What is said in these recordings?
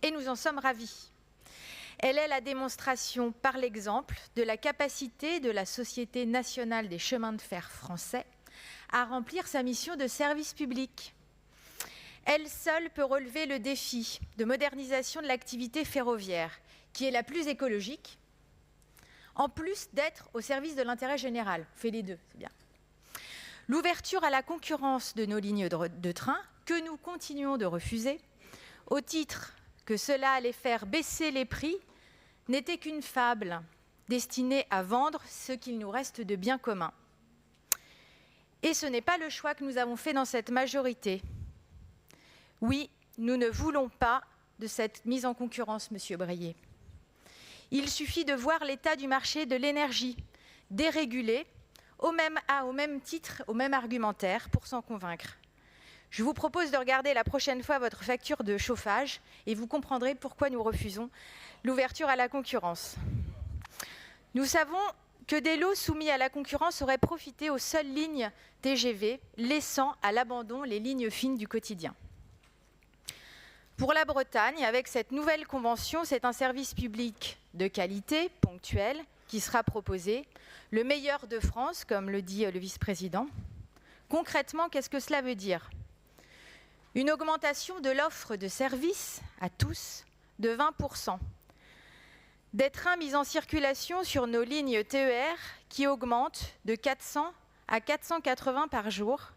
Et nous en sommes ravis. Elle est la démonstration par l'exemple de la capacité de la Société nationale des chemins de fer français à remplir sa mission de service public. Elle seule peut relever le défi de modernisation de l'activité ferroviaire, qui est la plus écologique, en plus d'être au service de l'intérêt général. On fait les deux, c'est bien. L'ouverture à la concurrence de nos lignes de train, que nous continuons de refuser, au titre que cela allait faire baisser les prix, n'était qu'une fable destinée à vendre ce qu'il nous reste de bien commun. Et ce n'est pas le choix que nous avons fait dans cette majorité. Oui, nous ne voulons pas de cette mise en concurrence, Monsieur Breillet. Il suffit de voir l'état du marché de l'énergie, dérégulé, au même titre, au même argumentaire, pour s'en convaincre. Je vous propose de regarder la prochaine fois votre facture de chauffage et vous comprendrez pourquoi nous refusons l'ouverture à la concurrence. Nous savons que des lots soumis à la concurrence auraient profité aux seules lignes TGV, laissant à l'abandon les lignes fines du quotidien. Pour la Bretagne, avec cette nouvelle convention, c'est un service public de qualité, ponctuel, qui sera proposé, le meilleur de France, comme le dit le vice-président. Concrètement, qu'est-ce que cela veut dire ? Une augmentation de l'offre de services à tous de 20%. Des trains mis en circulation sur nos lignes TER qui augmentent de 400 à 480 par jour,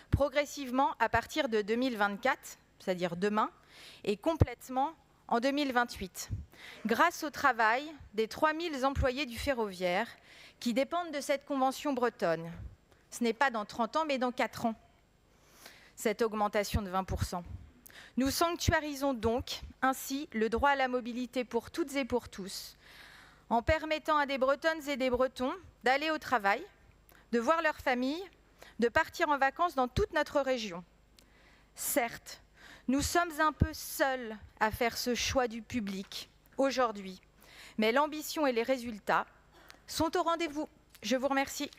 progressivement à partir de 2024, c'est-à-dire demain, et complètement en 2028, grâce au travail des 3000 employés du ferroviaire qui dépendent de cette convention bretonne. Ce n'est pas dans 30 ans, mais dans 4 ans, cette augmentation de 20%. Nous sanctuarisons donc ainsi le droit à la mobilité pour toutes et pour tous, en permettant à des Bretonnes et des Bretons d'aller au travail, de voir leur famille, de partir en vacances dans toute notre région. Certes, nous sommes un peu seuls à faire ce choix du public aujourd'hui, mais l'ambition et les résultats sont au rendez-vous. Je vous remercie.